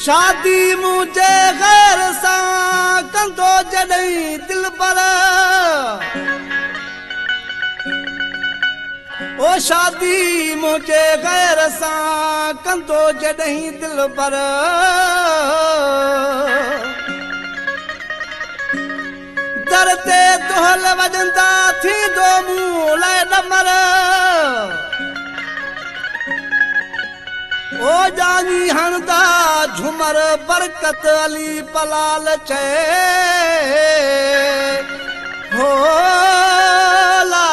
शादी मुझे गैर सां कंदो जॾहिं दिल पर ओ शादी मुझे गैर सां कंदो जॾहिं दिल पर दर ते दोहल वॼंदा थींदो मूं लाइ ॾमर ओ जानी हणंदा झुमर बरकत अली पलाल चए हो ला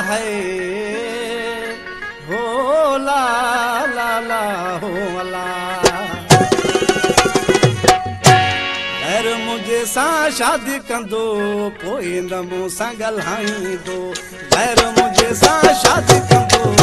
है हो ला ला ला हो ला गैर मुंहिंजे सां शादी कंदो पोइ न मूं सां ॻाल्हाईंदो गैर मुंहिंजे सां शादी कंदो